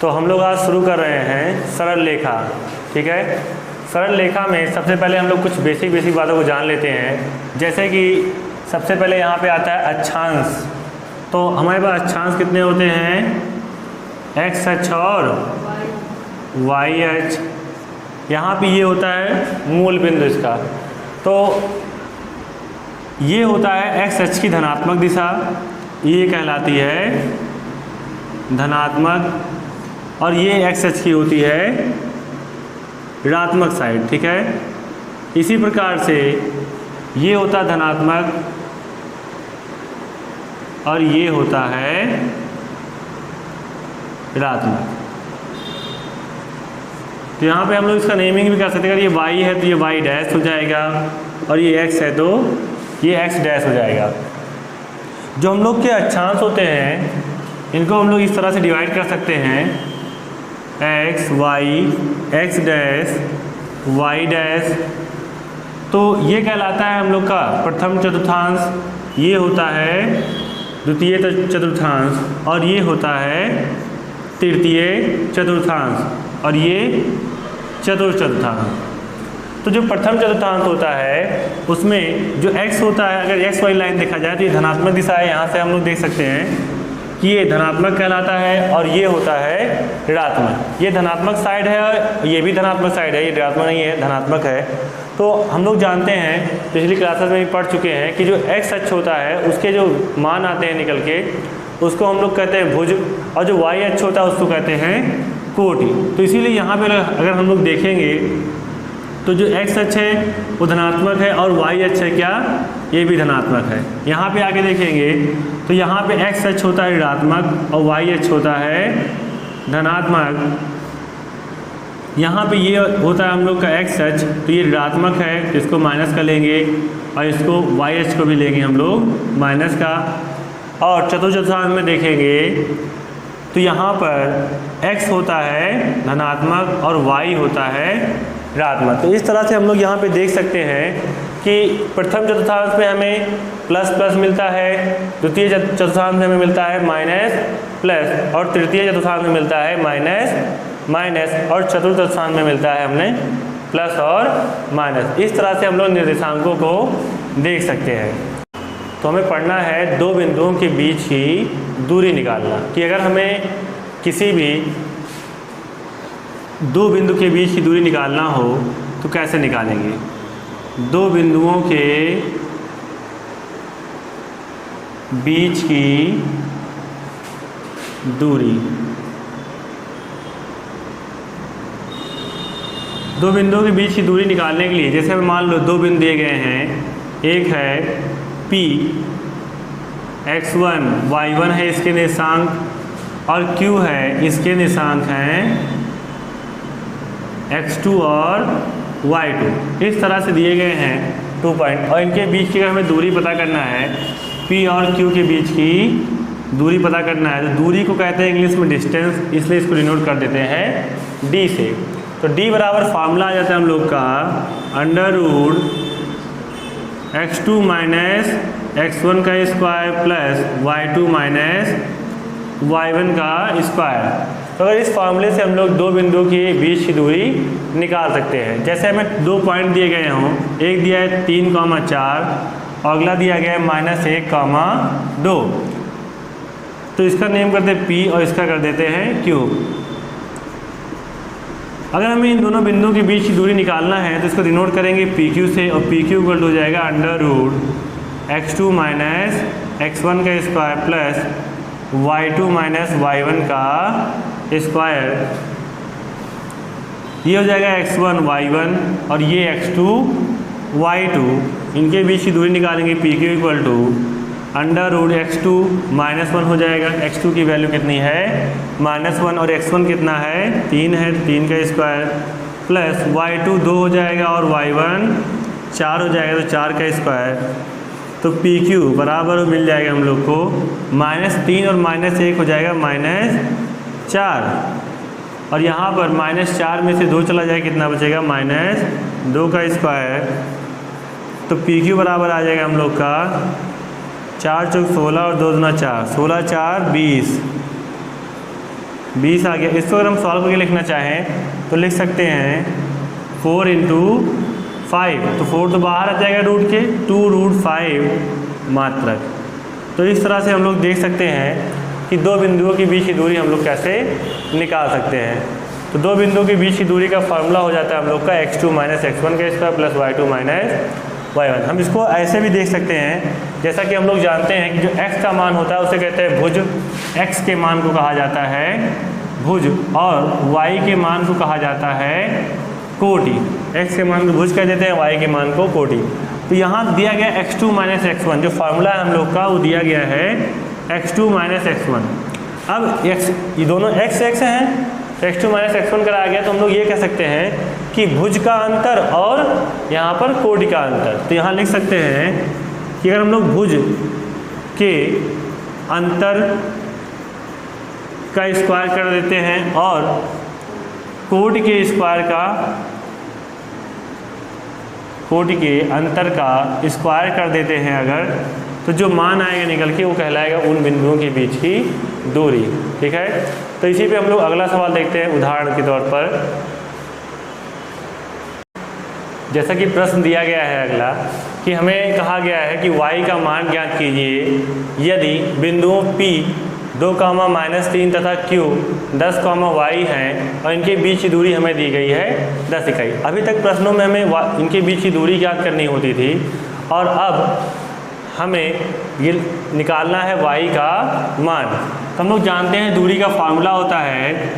तो हम लोग आज शुरू कर रहे हैं सरल लेखा। ठीक है, सरल लेखा में सबसे पहले हम लोग कुछ बेसिक बातों को जान लेते हैं। जैसे कि सबसे पहले यहाँ पे आता है अक्षांश। तो हमारे पास अक्षांश कितने होते हैं? एक्स अक्ष और वाई अक्ष। यहाँ पे ये होता है मूल बिंदु इसका। तो ये होता है एक्स अक्ष की धनात्मक दिशा, ये कहलाती है धनात्मक, और ये एक्स अक्ष की होती है ऋणात्मक साइड। ठीक है, इसी प्रकार से ये होता है धनात्मक और ये होता है ऋणात्मक। तो यहाँ पे हम लोग इसका नेमिंग भी कर सकते हैं। अगर ये y है तो ये y डैश हो जाएगा, और ये x है तो ये x डैश हो जाएगा। जो हम लोग के अक्षांश होते हैं इनको हम लोग इस तरह से डिवाइड कर सकते हैं, x y, x dash y dash. तो ये कहलाता है हम लोग का प्रथम चतुर्थांश, ये होता है द्वितीय चतुर्थांश, और ये होता है तृतीय चतुर्थांश, और ये चतुर्थ चतुर्थांश। तो जो प्रथम चतुर्थांश होता है उसमें जो x होता है, अगर x वाली लाइन देखा जाए तो ये धनात्मक दिशा है। यहाँ से हम लोग देख सकते हैं कि ये धनात्मक कहलाता है, और ये होता है ऋणात्मक। ये धनात्मक साइड है और ये भी धनात्मक साइड है, ये ऋणात्मक नहीं है, धनात्मक है। तो हम लोग जानते हैं, पिछली क्लासेस में भी पढ़ चुके हैं कि जो x अक्ष होता है उसके जो मान आते हैं निकल के, उसको हम लोग कहते हैं भुज, और जो y अक्ष होता है उसको कहते हैं कोटि। तो इसीलिए यहाँ पे अगर हम लोग देखेंगे तो जो x अक्ष है वो धनात्मक है, और y अक्ष है क्या, ये भी धनात्मक है। यहाँ पे आके देखेंगे तो यहाँ पे x अक्ष होता है ऋणात्मक और y अक्ष होता है धनात्मक। यहाँ पे ये होता है हम लोग का x अक्ष, तो ये ऋणात्मक है, इसको माइनस का लेंगे, और इसको y अक्ष को भी लेंगे हम लोग माइनस का। और चतुर्थ चतुर्थांश में देखेंगे तो यहाँ पर x होता है धनात्मक और y होता है ऋणात्मक। तो इस तरह से हम लोग यहाँ पे देख सकते हैं कि प्रथम चतुर्थांश में हमें प्लस प्लस मिलता है, द्वितीय चतुर्थांश में हमें मिलता है माइनस प्लस, और तृतीय चतुर्थांश में मिलता है माइनस माइनस, और चतुर्थ चतुर्थांश में मिलता है हमने प्लस और माइनस। इस तरह से हम लोग निर्देशांकों को देख सकते हैं। तो हमें पढ़ना है दो बिंदुओं के बीच की दूरी निकालना, कि अगर हमें किसी भी दो बिंदु के बीच की दूरी निकालना हो तो कैसे निकालेंगे। दो बिंदुओं के बीच की दूरी, दो बिंदुओं के बीच की दूरी निकालने के लिए, जैसे मान लो दो बिंदु दिए गए हैं, एक है P, x1 y1 है इसके निर्देशांक, और Q है इसके निर्देशांक हैं x2 और y2। इस तरह से दिए गए हैं 2 पॉइंट, और इनके बीच की अगर हमें दूरी पता करना है, P और Q के बीच की दूरी पता करना है, तो दूरी को कहते हैं इंग्लिश में डिस्टेंस, इसलिए इसको डिनोट कर देते हैं D से। तो D बराबर फार्मूला आ जाता है हम लोग का under root x2 minus x1 का square plus y2 minus y1 का स्क्वायर। तो अगर इस फार्मूले से हम लोग दो बिंदुओं के बीच की दूरी निकाल सकते हैं। जैसे हमें दो पॉइंट दिए गए हों, एक दिया है 3,4 और अगला दिया गया है -1,2। तो इसका नेम करते हैं P और इसका कर देते हैं Q। अगर हमें इन दोनों बिंदुओं के बीच की दूरी निकालना है तो इसको डिनोट करेंगे PQ से, और PQ इक्वल हो जाएगा under root x2 minus x1 का square plus y2 minus y1 का स्क्वायर। ये हो जाएगा x1 y1 और ये x2 y2। इनके बीच की दूरी निकालेंगे PQ equal to under root x2 -1 हो जाएगा। x2 की वैल्यू कितनी है -1, और x1 कितना है 3 है, 3 का स्क्वायर प्लस y2 2 हो जाएगा, और y1 4 हो जाएगा, तो 4 का स्क्वायर। तो PQ बराबर मिल जाएगा हम लोग को -3 और -1 हो जाएगा -4, और यहाँ पर -4 में से 2 चला जाएगा, कितना बचेगा -2 का स्क्वायर। तो PQ बराबर आ जाएगा हम लोग का 4 चौक 16 और 2 दूना 4, 16 4 20, 20 आ गया। इसको अगर हम सॉल्व करके लिखना चाहें तो लिख सकते हैं 4 × 5, तो 4 तो बाहर आ जाएगा रूट के, 2√5 मात्रक। तो इस तरह से हम लोग देख सकते हैं कि दो बिंदुओं के बीच की दूरी हम लोग कैसे निकाल सकते हैं। तो दो बिंदुओं के बीच की दूरी का फार्मूला हो जाता है हम लोग का x2 - x1 का स्क्वायर प्लस y2 - y1। हम इसको ऐसे भी देख सकते हैं, जैसा कि हम लोग जानते हैं कि जो x का मान होता है उसे कहते हैं भुज, x के मान को कहा जाता है भुज, और y के मान को कहा जाता है कोटि। x के मान को भुज कह देते हैं, y के मान को कोटि। तो यहाँ दिया गया x2 - x1, जो फार्मूला है हम लोग का वो दिया गया है x2 - x1। अब ये दोनों x हैं, x2 - x1 कराया गया, तो हम लोग ये कह सकते हैं कि भुज का अंतर और यहाँ पर कोटि का अंतर। तो यहाँ लिख सकते हैं कि अगर हम लोग भुज के अंतर का स्क्वायर कर देते हैं और कोटि के स्क्वायर का, कोटि के अंतर का स्क्वायर कर देते हैं अगर, तो जो मान आएगा निकल के वो कहलाएगा उन बिंदुओं के बीच की दूरी। ठीक है, तो इसी पे हम लोग अगला सवाल देखते हैं उदाहरण के तौर पर। जैसा कि प्रश्न दिया गया है अगला कि हमें कहा गया है कि y का मान ज्ञात कीजिए यदि बिंदुओं P 2, -3 तथा Q 10, y हैं और इनके बीच की दूरी हमें दी गई है 10 इकाई। अभी तक प्रश्नों में हमें इनके बीच की दूरी ज्ञात करनी होती थी और अब हमें ये निकालना है y का मान। तो हम लोग जानते हैं दूरी का फार्मूला होता है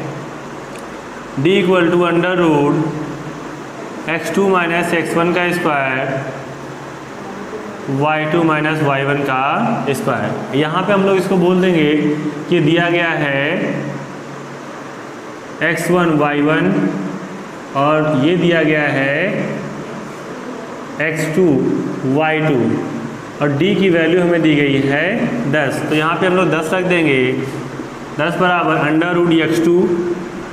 d = x2 - x1 का स्क्वायर y2 - y1 का स्क्वायर। यहाँ पे हम लोग इसको बोल देंगे कि दिया गया है x1 y1 और ये दिया गया है x2 y2 और d की वैल्यू हमें दी गई है 10। तो यहाँ पे हम लोग 10 रख देंगे। 10 बराबर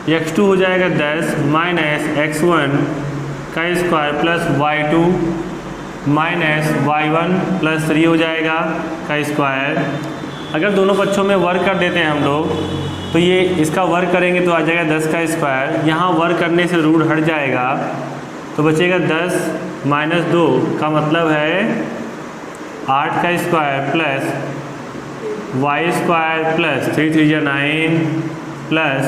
x2 हो जाएगा 10 - x1 का square plus y2 - y1 plus 3 हो जाएगा का स्क्वायर। अगर दोनों पक्षों में वर्क कर देते हैं हम लोग तो ये इसका वर्क करेंगे तो आ जाएगा 10 का स्क्वायर। यहाँ वर्क करने से रूट हट जाएगा तो बचेगा 10 - 2 का मतलब है 8 का square plus y² plus 3 × 3 = 9 plus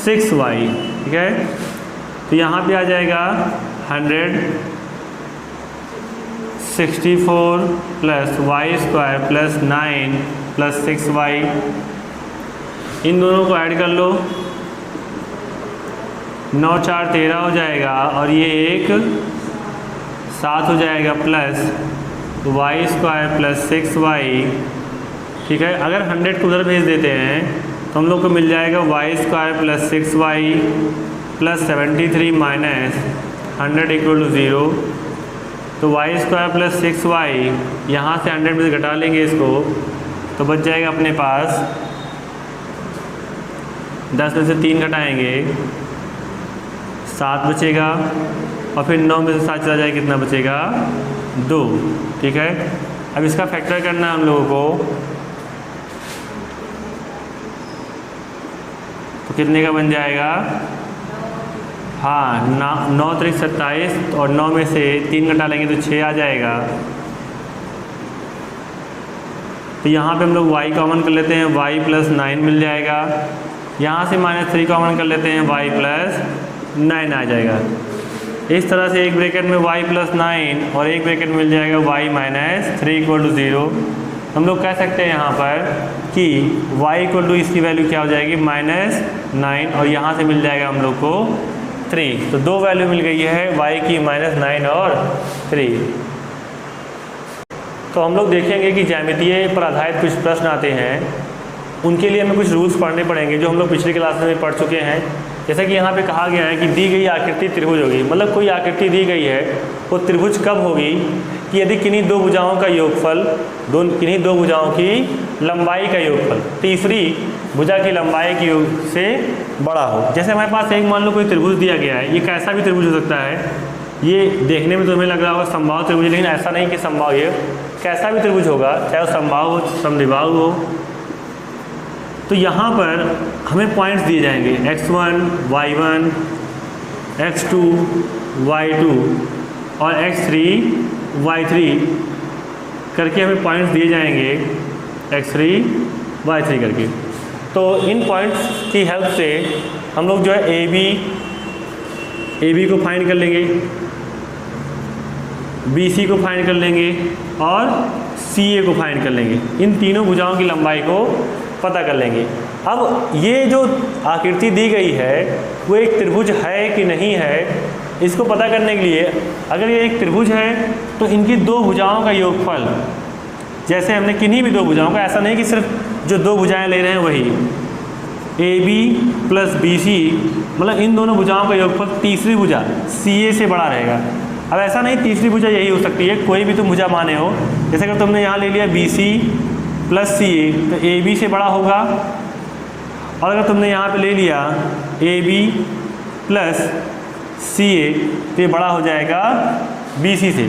6y। ठीक है, तो यहाँ पे आ जाएगा 164 plus y² plus 9 plus 6y। इन दोनों को ऐड कर लो, 9 × 4 = 13 हो जाएगा और ये एक 7 हो जाएगा प्लस y² प्लस 6y। ठीक है, अगर 100 को उधर भेज देते हैं तो हम लोग को मिल जाएगा y² plus 6y plus 73 minus 100 = 0। तो y² प्लस 6y यहाँ से 100 में से घटा लेंगे इसको तो बच जाएगा अपने पास 10 में से 3 घटाएंगे 7 बचेगा और फिर 9 में से 7 चला जाएगा, कितना बचेगा 2। ठीक है, अब इसका फैक्टर करना है हम लोगों को, तो कितने का बन जाएगा, हाँ 9 × 3 = 27 और 9 में से 3 घटा लेंगे तो 6 आ जाएगा। तो यहाँ पे हम लोग y कॉमन कर लेते हैं, y + 9 मिल जाएगा। यहाँ से -3 कॉमन कर लेते हैं, y + 9 आ जाएगा। इस तरह से एक ब्रैकेट में y + 9 और एक ब्रैकेट मिल जाएगा y - 3 = 0। हम लोग कह सकते हैं यहाँ पर कि y इसकी वैल्यू क्या हो जाएगी -9 और यहाँ से मिल जाएगा हम लोग को 3। तो दो वैल्यू मिल गई है y की -9 और 3। तो हम लोग देखेंगे कि ज्यामितीय पर आधारित कुछ प्रश्न आते हैं, उनके लिए हमें कुछ रूल्स पढ़ने पड़ेंगे जो हम लोग पिछली क्लास में पढ़ चुके हैं। जैसा कि यहाँ पे कहा गया है कि दी गई आकृति त्रिभुज होगी, मतलब कोई आकृति दी गई है वो त्रिभुज कब होगी कि यदि किन्हीं दो भुजाओं का योगफल, किन्हीं दो भुजाओं की लंबाई का योगफल तीसरी भुजा की लंबाई की योग से बड़ा हो। जैसे हमारे पास एक मान लो कोई त्रिभुज दिया गया है, ये कैसा भी त्रिभुज हो सकता है, ये देखने में तो हमें लग रहा होगा समबाहु त्रिभुज, लेकिन ऐसा नहीं कि समबाहु, ये कैसा भी त्रिभुज होगा, चाहे वो समबाहु हो समद्विबाहु हो। तो यहाँ पर हमें पॉइंट्स दिए जाएंगे x1, y1, x2, y2 और x3, y3 करके हमें पॉइंट्स दिए जाएंगे x3, y3 करके। तो इन पॉइंट्स की हेल्प से हम लोग जो है ए बी को फाइंड कर लेंगे, बी सी को फाइंड कर लेंगे और सी ए को फाइंड कर लेंगे। इन तीनों भुजाओं की लंबाई को पता कर लेंगे। अब ये जो आकृति दी गई है वो एक त्रिभुज है कि नहीं है, इसको पता करने के लिए अगर ये एक त्रिभुज है तो इनकी दो भुजाओं का योगफल, जैसे हमने किन्हीं भी दो भुजाओं का, ऐसा नहीं कि सिर्फ जो दो भुजाएं ले रहे हैं वही, A B plus B C, मतलब इन दोनों भुजाओं का योगफल तीसरी भुजा सी ए से बड़ा रहेगा। अब ऐसा नहीं तीसरी भुजा यही हो सकती है, कोई भी तुम भुजा माने हो, जैसे अगर तुमने यहाँ ले लिया बी सी प्लस सी ए तो ए बी से बड़ा होगा, और अगर तुमने यहाँ पे ले लिया ए बी प्लस सी ए तो ये बड़ा हो जाएगा बी सी से।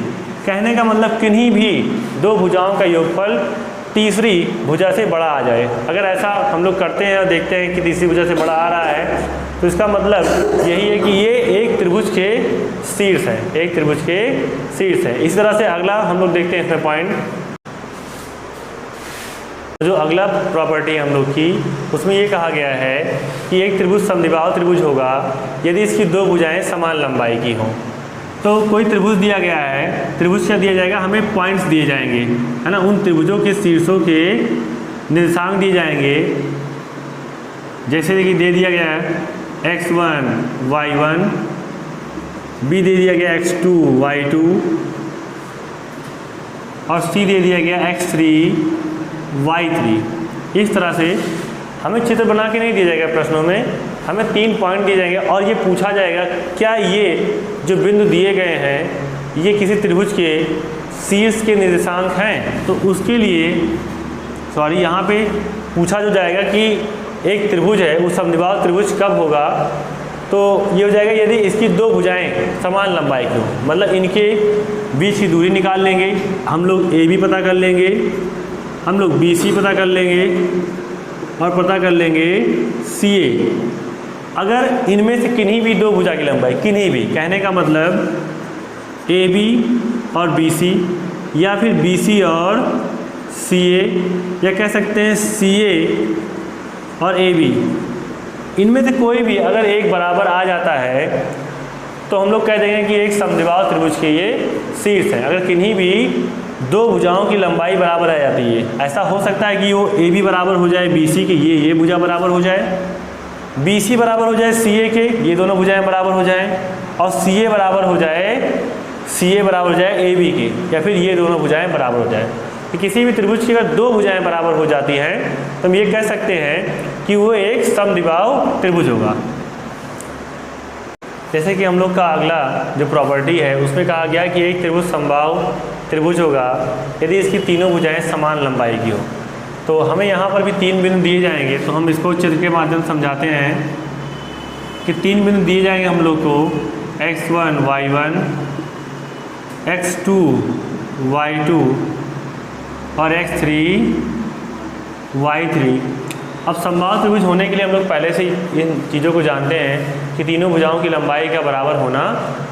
कहने का मतलब किन्हीं भी दो भुजाओं का योगफल तीसरी भुजा से बड़ा आ जाए। अगर ऐसा हम लोग करते हैं और देखते हैं कि तीसरी भुजा से बड़ा आ रहा है तो इसका मतलब यही है कि ये एक त्रिभुज के शीर्ष है, एक त्रिभुज के शीर्ष है। इस तरह से अगला हम लोग देखते हैं इसमें पॉइंट, जो अगला प्रॉपर्टी हम लोग की उसमें ये कहा गया है कि एक त्रिभुज समद्विबाहु त्रिभुज होगा यदि इसकी दो भुजाएं समान लंबाई की हों। तो कोई त्रिभुज दिया गया है, त्रिभुज क्या दिया जाएगा, हमें पॉइंट्स दिए जाएंगे, है ना, उन त्रिभुजों के शीर्षों के निर्देशांक दिए जाएंगे। जैसे कि दे दिया गया है x1, y1, b दे दिया गया x2, y2 और c दे दिया गया x3, y3। इस तरह से हमें चित्र बना के नहीं दिया जाएगा प्रश्नों में, हमें 3 पॉइंट दिए जाएंगे और ये पूछा जाएगा क्या ये जो बिंदु दिए गए हैं ये किसी त्रिभुज के शीर्ष के निर्देशांक हैं। तो उसके लिए यहाँ पे पूछा जो जाएगा कि एक त्रिभुज है वो समद्विबाहु त्रिभुज कब होगा, तो ये हो जाएगा यदि इसकी दो भुजाएं समान लंबाई की हो, मतलब इनके बीच की दूरी निकाल लेंगे हम लोग, ए बी पता कर लेंगे, हम लोग बी सी पता कर लेंगे और पता कर लेंगे सी ए। अगर इनमें से किन्हीं भी दो भुजा की लंबाई, किन्हीं भी, कहने का मतलब ए बी और बी सी या फिर बी सी और सी ए, या कह सकते हैं सी ए और ए बी, इनमें से कोई भी अगर एक बराबर आ जाता है तो हम लोग कह देंगे कि एक समद्विबाहु त्रिभुज के ये शीर्ष है। अगर किन्हीं भी दो भुजाओं की लंबाई बराबर आ जाती है, ऐसा हो सकता है कि वो ए बी बराबर हो जाए बी सी के, ये भुजा बराबर हो जाए, बी सी बराबर हो जाए सी ए के, ये दोनों भुजाएं बराबर हो जाएं, और सी ए बराबर हो जाए ए बी के, या फिर ये दोनों भुजाएं बराबर हो जाए। कि किसी भी त्रिभुज की अगर दो भुजाएं बराबर हो जाती हैं तो हम ये कह सकते हैं कि वो एक समद्विबाहु त्रिभुज होगा। जैसे कि हम लोग का अगला जो प्रॉपर्टी है उसमें कहा गया कि एक त्रिभुज समबाहु त्रिभुज होगा यदि इसकी तीनों भुजाएं समान लंबाई की हो। तो हमें यहाँ पर भी 3 बिंदु दिए जाएंगे, तो हम इसको चित्र के माध्यम से समझाते हैं कि 3 बिंदु दिए जाएंगे हम लोग को, x1, y1, x2, y2 और x3, y3। अब समबाहु त्रिभुज होने के लिए हम लोग पहले से ही इन चीज़ों को जानते हैं कि तीनों भुजाओं की लंबाई का बराबर होना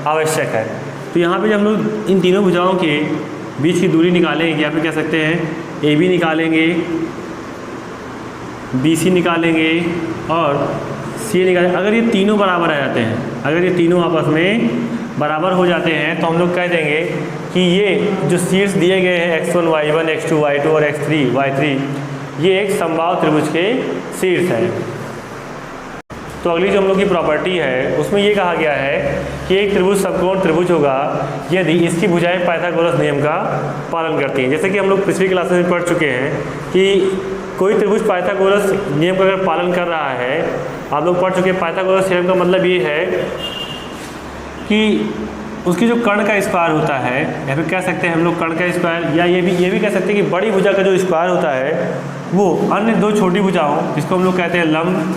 आवश्यक है। तो यहाँ पे जब हम लोग इन तीनों भुजाओं के बीच की दूरी निकालेंगे, या फिर कह सकते हैं ए बी निकालेंगे, बी सी निकालेंगे और सी निकालेंगे। अगर ये तीनों बराबर आ जाते हैं, अगर ये तीनों आपस में बराबर हो जाते हैं तो हम लोग कह देंगे कि ये जो शीर्ष दिए गए हैं x1, y1, x2, y2 और x3, y3, ये एक समबाहु त्रिभुज के शीर्ष है। तो अगली जो हम लोग की प्रॉपर्टी है उसमें ये कहा गया है कि एक त्रिभुज समकोण त्रिभुज होगा यदि इसकी भुजाएं पाइथागोरस नियम का पालन करती हैं। जैसे कि हम लोग पिछली क्लास में पढ़ चुके हैं कि कोई त्रिभुज पाइथागोरस नियम का अगर पालन कर रहा है, आप लोग पढ़ चुके हैं पाइथागोरस नियम का मतलब ये है कि उसकी जो कर्ण का स्क्वायर होता है, या फिर कह सकते हैं हम लोग कर्ण का स्क्वायर, या ये भी कह सकते हैं कि बड़ी भुजा का जो स्क्वायर होता है वो अन्य दो छोटी भुजाओं, जिसको हम लोग कहते हैं लंब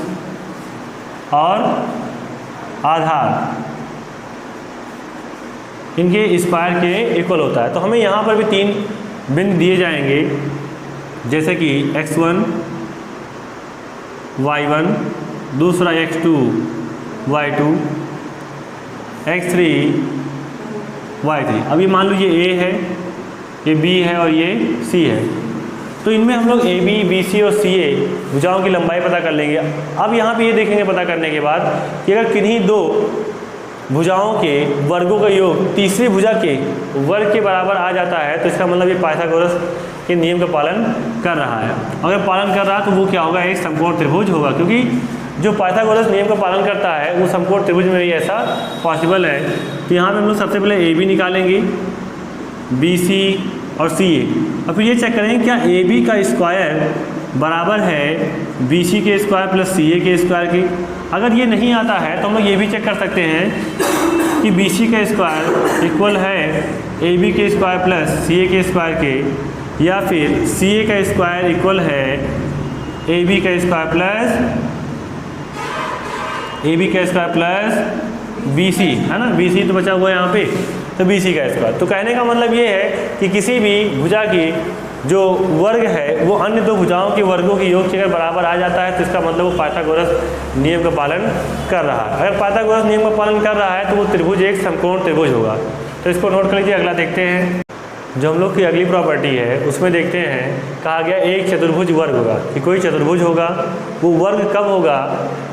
और आधार, इनके स्क्वायर के इक्वल होता है। तो हमें यहाँ पर भी 3 बिंदु दिए जाएंगे, जैसे कि x1, y1 दूसरा x2 y2 x3 y3। अब ये मान लो ये a है, ये b है और ये c है। तो इनमें हम लोग AB, BC और CA भुजाओं की लंबाई पता कर लेंगे। अब यहाँ पे ये देखेंगे पता करने के बाद कि अगर किन्हीं दो भुजाओं के वर्गों का योग तीसरी भुजा के वर्ग के बराबर आ जाता है तो इसका मतलब ये पाइथागोरस के नियम का पालन कर रहा है। अगर पालन कर रहा है तो वो क्या होगा, एक समकोण त्रिभुज होगा, क्योंकि जो पाइथागोरस नियम का पालन करता है वो समकोण त्रिभुज में भी ऐसा पॉसिबल है। तो यहाँ पे हम लोग सबसे पहले AB निकालेंगे, BC और CA, और फिर ये चेक करेंगे क्या AB का स्क्वायर बराबर है BC के स्क्वायर प्लस CA के स्क्वायर के। अगर ये नहीं आता है तो हम लोग ये भी चेक कर सकते हैं कि BC का स्क्वायर इक्वल है AB के स्क्वायर प्लस CA के स्क्वायर के, या फिर CA का स्क्वायर इक्वल है AB का स्क्वायर प्लस BC, है ना, BC तो बचा हुआ है यहाँ पे, तो BC का स्क्वायर। तो कहने का मतलब ये है कि किसी भी भुजा की जो वर्ग है वो अन्य दो भुजाओं के वर्गों के योग से अगर बराबर आ जाता है तो इसका मतलब वो पाइथागोरस नियम का पालन कर रहा है। अगर पाइथागोरस नियम का पालन कर रहा है तो वो त्रिभुज एक समकोण त्रिभुज होगा। तो इसको नोट कर लीजिए। अगला देखते हैं, जो हम लोग की अगली प्रॉपर्टी है उसमें देखते हैं, कहा गया एक चतुर्भुज वर्ग होगा, कि कोई चतुर्भुज होगा वो वर्ग कब होगा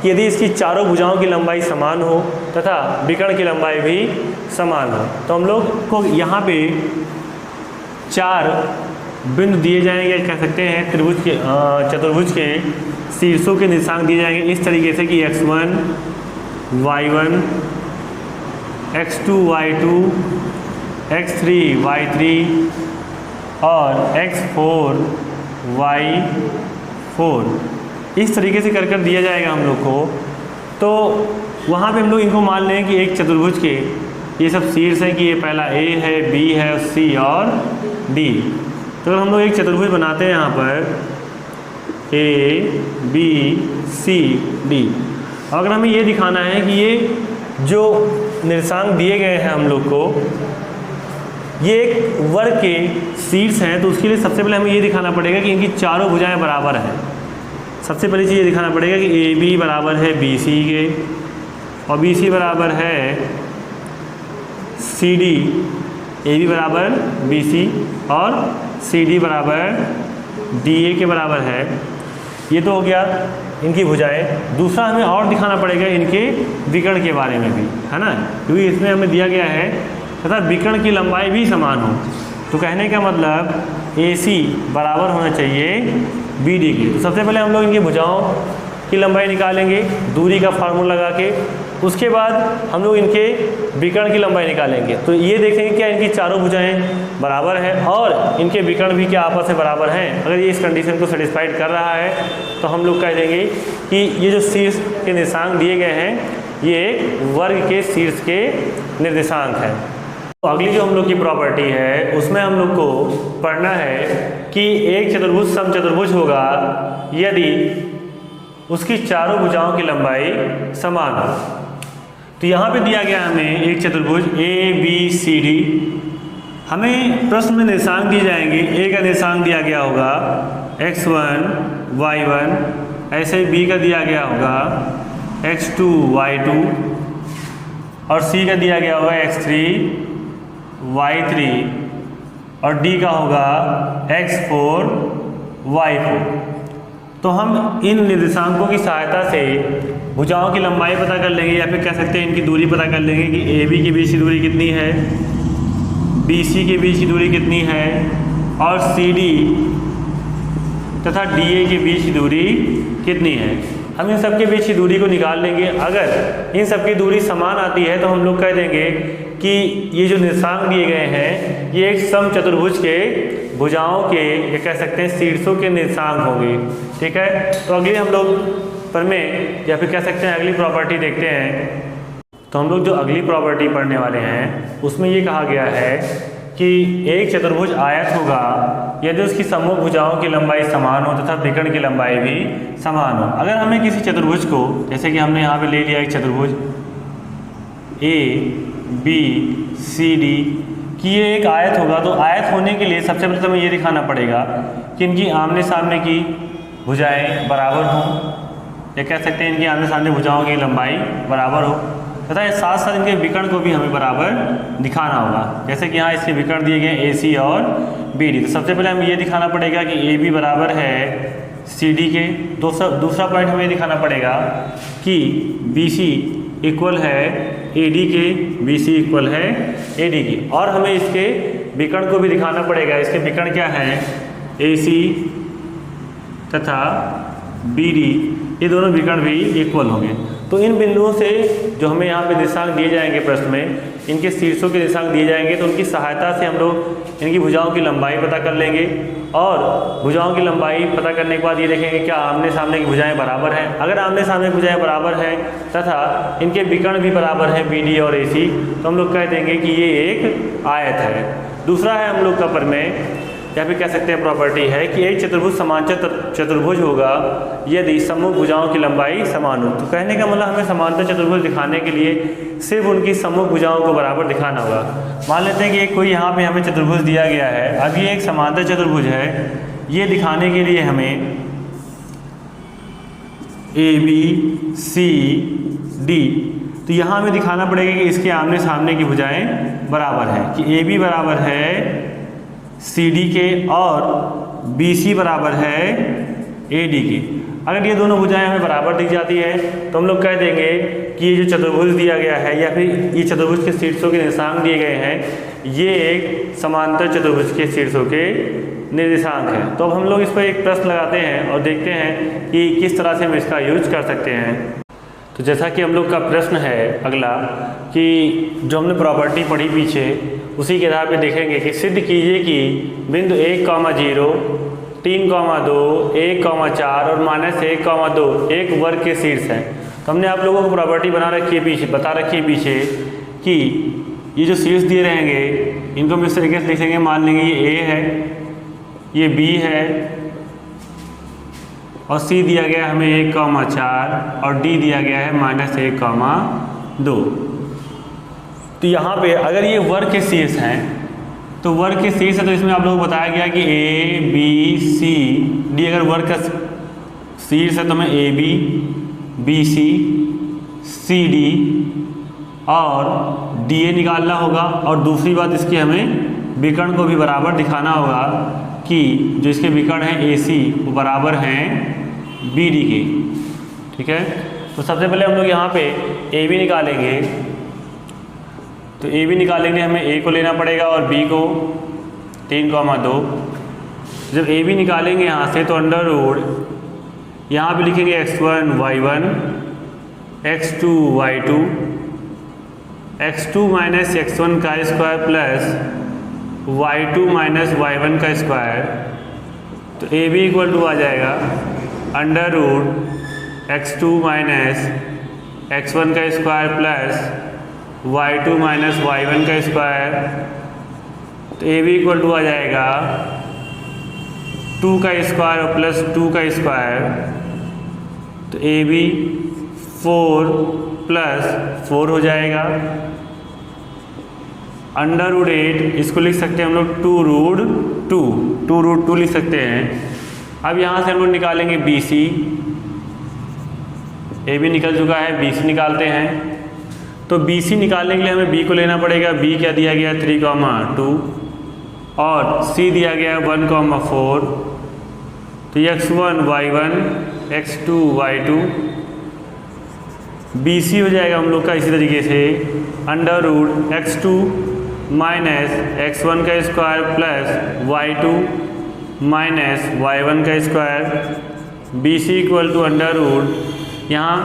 कि यदि इसकी चारों भुजाओं की लंबाई समान हो तथा विकर्ण की लंबाई भी समान हो। तो हम लोग को यहाँ पे चार बिंदु दिए जाएंगे, कह सकते हैं त्रिभुज के चतुर्भुज के शीर्षों के निर्देशांक दिए जाएंगे इस तरीके से कि x1 y1 x2 y2 x3 y3 और x4 y4 इस तरीके से कर दिया जाएगा हम लोग को। तो वहाँ पे हम लोग इनको मान लें कि एक चतुर्भुज के ये सब शीर्ष है कि ये पहला A है, B है, C और D। तो अगर हम लोग एक चतुर्भुज बनाते हैं यहाँ पर A B C D, अगर हमें ये दिखाना है कि ये जो निर्देशांक दिए गए हैं हम लोग को ये एक वर्ग के शीर्ष हैं, तो उसके लिए सबसे पहले हमें ये दिखाना पड़ेगा कि इनकी चारों भुजाएं बराबर हैं। सबसे पहली चीज़ ये दिखाना पड़ेगा कि AB बराबर है BC के और BC बराबर है CD, AB बराबर BC और CD बराबर DA के बराबर है। ये तो हो गया इनकी भुजाएं। दूसरा हमें और दिखाना पड़ेगा इनके विकर्ण के बारे में भी, है ना, क्योंकि इसमें हमें दिया गया है तथा विकर्ण की लंबाई भी समान हो। तो कहने का मतलब AC बराबर होना चाहिए BD की। तो सबसे पहले हम लोग इनकी भुजाओं की लंबाई निकालेंगे दूरी का फार्मूला लगा के, उसके बाद हम लोग इनके विकर्ण की लंबाई निकालेंगे। तो ये देखेंगे क्या इनकी चारों भुजाएं बराबर हैं और इनके विकर्ण भी क्या आपस में बराबर हैं। अगर ये इस कंडीशन को सेटिस्फाइड कर रहा है तो हम लोग कह देंगे कि ये जो शीर्ष के निर्देशांक दिए गए हैं ये एक वर्ग के शीर्ष के निर्देशांक हैं। तो अगली जो हम लोग की प्रॉपर्टी है उसमें हम लोग को पढ़ना है कि एक चतुर्भुज समचतुर्भुज होगा यदि उसकी चारों भुजाओं की लंबाई समान हो। तो यहाँ पे दिया गया हमें एक चतुर्भुज ABCD, हमें प्रश्न में निर्देशांक दिए जाएंगे। A का निर्देशांक दिया गया होगा x1 y1, ऐसे B का दिया गया होगा x2 y2 और C का दिया गया होगा x3 y3 और D का होगा x4 y4। तो हम इन निर्देशांकों की सहायता से भुजाओं की लंबाई पता कर लेंगे, या फिर कह सकते हैं इनकी दूरी पता कर लेंगे कि AB के बीच की दूरी कितनी है, BC के बीच की दूरी कितनी है और CD तथा DA के बीच की दूरी कितनी है। हम इन सब के बीच की दूरी को निकाल लेंगे। अगर इन सब की दूरी समान आती है तो हम लोग कह देंगे कि ये जो निर्देशांक दिए गए हैं ये एक समचतुर्भुज के भुजाओं के, ये कह सकते हैं शीर्षों के निर्देशांक होंगे। ठीक है, तो अगली हम लोग प्रमेय या फिर कह सकते हैं अगली प्रॉपर्टी देखते हैं। तो हम लोग जो अगली प्रॉपर्टी पढ़ने वाले हैं उसमें ये कहा गया है कि एक चतुर्भुज आयत होगा यदि उसकी समूह भुजाओं की लंबाई समान हो तथा विकर्ण की लंबाई भी समान हो। अगर हमें किसी चतुर्भुज को, जैसे कि हमने यहाँ पे ले लिया एक चतुर्भुज ABCD कि ये एक आयत होगा, तो आयत होने के लिए सबसे पहले हमें ये दिखाना पड़ेगा कि इनकी आमने सामने की भुजाएं बराबर हों। या कह सकते हैं इनकी आमने सामने भुजाओं की लंबाई बराबर हो, तथा साथ साथ इनके विकर्ण को भी हमें बराबर दिखाना होगा। जैसे कि यहाँ इसके विकर्ण दिए गए AC और BD। तो सबसे पहले हमें ये दिखाना पड़ेगा कि AB बराबर है CD के। दूसरा पॉइंट हमें दिखाना पड़ेगा कि BC इक्वल है AD के, BC इक्वल है AD की। और हमें इसके विकर्ण को भी दिखाना पड़ेगा। इसके विकर्ण क्या है, AC तथा BD, ये दोनों विकर्ण भी इक्वल होंगे। तो इन बिंदुओं से जो हमें यहाँ पे निर्देशांक दिए जाएंगे प्रश्न में, इनके शीर्षों के निर्देशांक दिए जाएंगे, तो उनकी सहायता से हम लोग इनकी भुजाओं की लंबाई पता कर लेंगे। और भुजाओं की लंबाई पता करने के बाद ये देखेंगे क्या आमने सामने की भुजाएं बराबर हैं। अगर आमने सामने की भुजाएं बराबर हैं तथा इनके विकर्ण भी बराबर हैं BD और AC, तो हम लोग कह देंगे कि ये एक आयत है। दूसरा है हम लोग का प्रमेय या फिर कह सकते हैं प्रॉपर्टी है कि एक चतुर्भुज समांतर चतुर्भुज होगा यदि सम्मुख भुजाओं की लंबाई समान हो। तो कहने का मतलब हमें समांतर चतुर्भुज दिखाने के लिए सिर्फ उनकी सम्मुख भुजाओं को बराबर दिखाना होगा। मान लेते हैं कि एक कोई यहाँ पे हमें चतुर्भुज दिया गया है। अब ये एक समांतर चतुर्भुज है, ये दिखाने के लिए हमें ABCD, तो यहाँ हमें दिखाना पड़ेगा कि इसके आमने सामने की भुजाएं बराबर हैं, कि AB बराबर है CD के और BC बराबर है AD की। अगर ये दोनों भुजाएं हमें बराबर दी जाती है तो हम लोग कह देंगे कि ये जो चतुर्भुज दिया गया है या फिर ये चतुर्भुज के शीर्षों के निर्देशांक दिए गए हैं, ये एक समांतर चतुर्भुज के शीर्षों के निर्देशांक है। तो अब हम लोग इस पर एक प्रश्न लगाते हैं और देखते हैं कि किस तरह से हम इसका यूज कर सकते हैं। तो जैसा कि हम लोग का प्रश्न है अगला, कि जो हमने प्रॉपर्टी पढ़ी पीछे, उसी के आधार पे देखेंगे कि सिद्ध कीजिए कि बिंदु 1,0, 3,2, 1,4 और -1,2 एक वर्ग के शीर्ष हैं। तो हमने आप लोगों को प्रॉपर्टी बता रखी है पीछे कि ये जो शीर्ष दिए रहेंगे इनको हम इस तरीके से लिखेंगे। मान लेंगे ये A है, ये B है और C दिया गया है हमें 1,4 और D दिया गया है -1,2। तो यहाँ पे अगर ये वर्ग के शीर्ष हैं, तो वर्ग के शीर्ष है तो इसमें आप लोगों को बताया गया कि A B C D अगर वर्ग का शीर्ष है तो हमें AB BC CD और DA निकालना होगा। और दूसरी बात इसकी हमें विकर्ण को भी बराबर दिखाना होगा कि जो इसके विकर्ण हैं AC वो बराबर हैं BD के। ठीक है, तो सबसे पहले हम लोग यहाँ पे AB निकालेंगे। तो AB निकालेंगे हमें A को लेना पड़ेगा और B को 3,2। जब AB निकालेंगे यहाँ से तो अंडर रूट यहाँ पे लिखेंगे x1 y1 x2 y2 x2 minus x1 का square plus y2 minus y1 का स्क्वायर। तो AB इक्वल टू आ जाएगा under root x2 minus x1 का square plus y2 minus y1 का स्क्वायर। तो AB इक्वल टू आ जाएगा 2 का स्क्वायर और प्लस 2 का स्क्वायर। तो AB 4 प्लस 4 हो जाएगा। अंडर रूट 8 इसको लिख सकते हैं हम लोग 2 रूट 2 लिख सकते हैं। अब यहाँ से हम लोग निकालेंगे BC। AB निकल चुका है, BC निकालते हैं। तो BC निकालने के लिए हमें B को लेना पड़ेगा। B क्या दिया गया है 3,2 और C दिया गया है 1,4। तो x1 y1 x2 y2 BC हो जाएगा हम लोग का इसी तरीके से under root x2 minus x1 का square plus y2 minus y1 का square. BC equal to under root यहाँ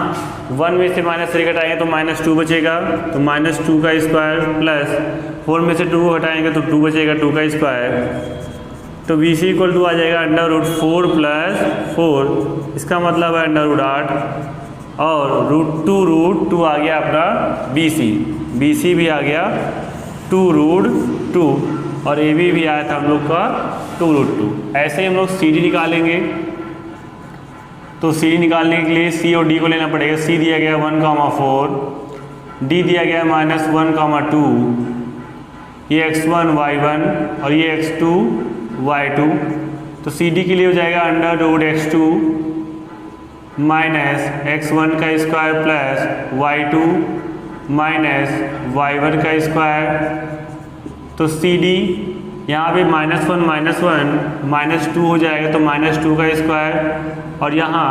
1 में से -3 घटाएंगे तो -2 बचेगा। तो -2 का स्क्वायर प्लस 4 में से 2 को हटाएंगे तो 2 बचेगा, 2 का स्क्वायर। तो BC इक्वल टू आ जाएगा अंडर रूट 4 प्लस 4, इसका मतलब है अंडर रूट 8 और रूट 2 आ गया अपना BC भी आ गया 2 रूट 2 और AB भी आया था हम लोग का 2 रूट 2। ऐसे ही हम लोग CD निकालेंगे। तो CD निकालने के लिए C और D को लेना पड़ेगा। C दिया गया 1,4, D दिया गया -1,2, ये x1 y1 और ये x2 y2। तो CD के लिए हो जाएगा under root x2 minus x1 का square plus y2 minus y1 का स्क्वायर। तो CD यहाँ पे -1 -2 हो जाएगा तो -2 का स्क्वायर, और यहाँ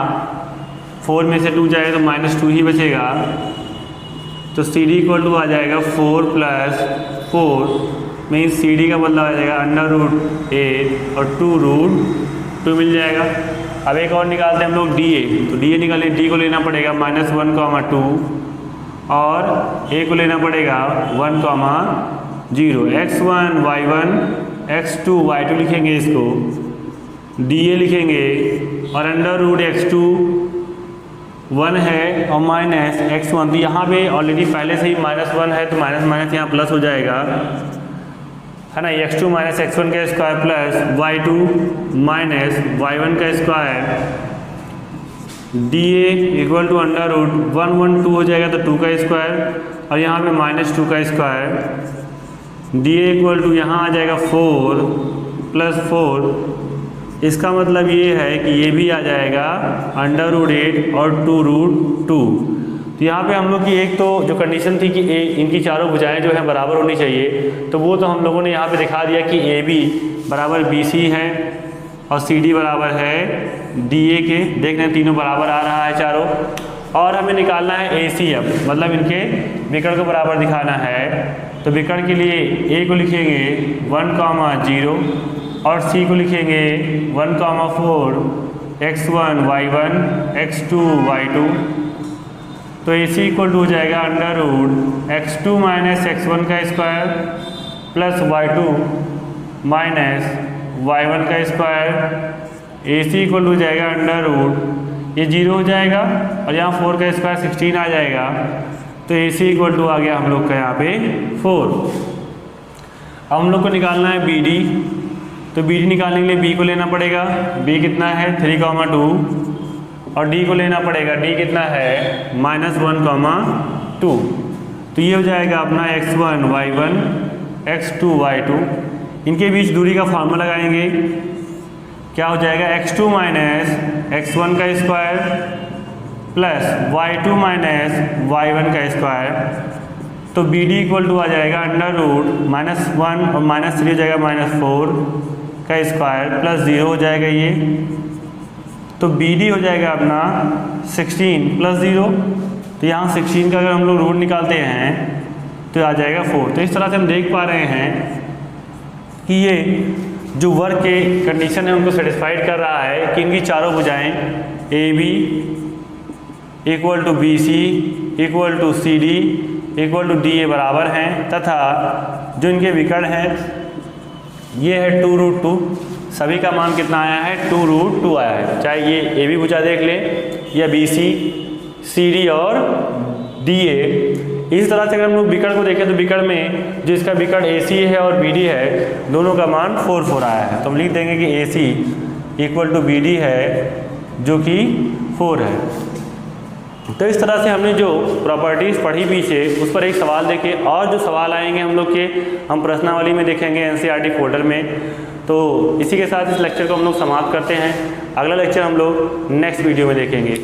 4 में से 2 जाएगा तो -2 ही बचेगा। तो CD इक्वल टू आ जाएगा 4 + 4 मीन्स CD का मतलब आ जाएगा √8 और 2√2 मिल जाएगा। अब एक और निकालते हैं हम लोग DA। तो DA निकाले, D को लेना पड़ेगा -1, 2 और A को लेना पड़ेगा 1, 0। x1 y1 x2 y2 लिखेंगे इसको, DA लिखेंगे और √x2 1 है और माइनस x1। तो यहाँ पे ऑलरेडी पहले से ही -1 है तो माइनस माइनस यहाँ प्लस हो जाएगा, है ना। x2 माइनस x1 का square plus y2 minus y1 का स्क्वायर। DA इक्वल टू √1, 1, 2 हो जाएगा तो 2 का स्क्वायर और यहाँ पे -2 का स्क्वायर। DA इक्वल टू यहाँ आ जाएगा 4 + 4। इसका मतलब ये है कि ये भी आ जाएगा √8 और 2√2। तो यहाँ पे हम लोग की एक तो जो कंडीशन थी कि इनकी चारों भुजाएं जो है बराबर होनी चाहिए, तो वो तो हम लोगों ने यहाँ पे दिखा दिया कि AB बराबर BC है और CD बराबर है DA के। देख रहे हैं तीनों बराबर आ रहा है चारों। और हमें निकालना है AC अब, मतलब इनके विकर्ण को बराबर दिखाना है। तो विकर्ण के लिए A को लिखेंगे 1, 0 और C को लिखेंगे 1, 4 x1 y1 x2 y2। तो AC इक्वल टू हो जाएगा √x2 माइनस x1 का square plus y2 minus y1 का स्क्वायर। AC इक्वल टू हो जाएगा ये 0 हो जाएगा और यहाँ 4 का स्क्वायर 16 आ जाएगा। तो AC इक्वल टू आ गया हम लोग का यहाँ पे 4। अब हम लोग को निकालना है BD। तो BD निकालने के लिए B को लेना पड़ेगा, B कितना है 3, 2 और D को लेना पड़ेगा, D कितना है -1, 2। तो ये हो जाएगा अपना x1 y1 x2 y2। इनके बीच दूरी का फार्मूला लगाएंगे, क्या हो जाएगा x2 माइनस x1 का square plus y2 minus y1 का स्क्वायर। तो BD इक्वल टू आ जाएगा √-1 और -3 हो जाएगा -4 का स्क्वायर प्लस 0 हो जाएगा ये। तो BD हो जाएगा अपना 16 + 0। तो यहाँ 16 का अगर हम लोग रूट निकालते हैं तो आ जाएगा 4। तो इस तरह से हम देख पा रहे हैं कि ये जो वर्ग के कंडीशन है उनको सेटिस्फाइड कर रहा है कि इनकी चारों भुजाएं AB equal to BC equal to CD equal to DA बराबर हैं, तथा जो इनके विकर्ण हैं ये है 2√2। सभी का मान कितना आया है 2√2 आया है। चाहे ये AB भुजा देख ले या BC CD और DA। इस तरह से अगर हम लोग विकर्ण को देखें तो विकर्ण में जो इसका विकर्ण AC है और BD है दोनों का मान 4, 4 आया है। तो हम लिख देंगे कि AC इक्वल टू BD है जो कि 4 है। तो इस तरह से हमने जो प्रॉपर्टीज़ पढ़ी पीछे उस पर एक सवाल देखे, और जो सवाल आएंगे हम लोग के हम प्रश्नावली में देखेंगे NCERT पोर्टल में। तो इसी के साथ इस लेक्चर को हम लोग समाप्त करते हैं। अगला लेक्चर हम लोग नेक्स्ट वीडियो में देखेंगे।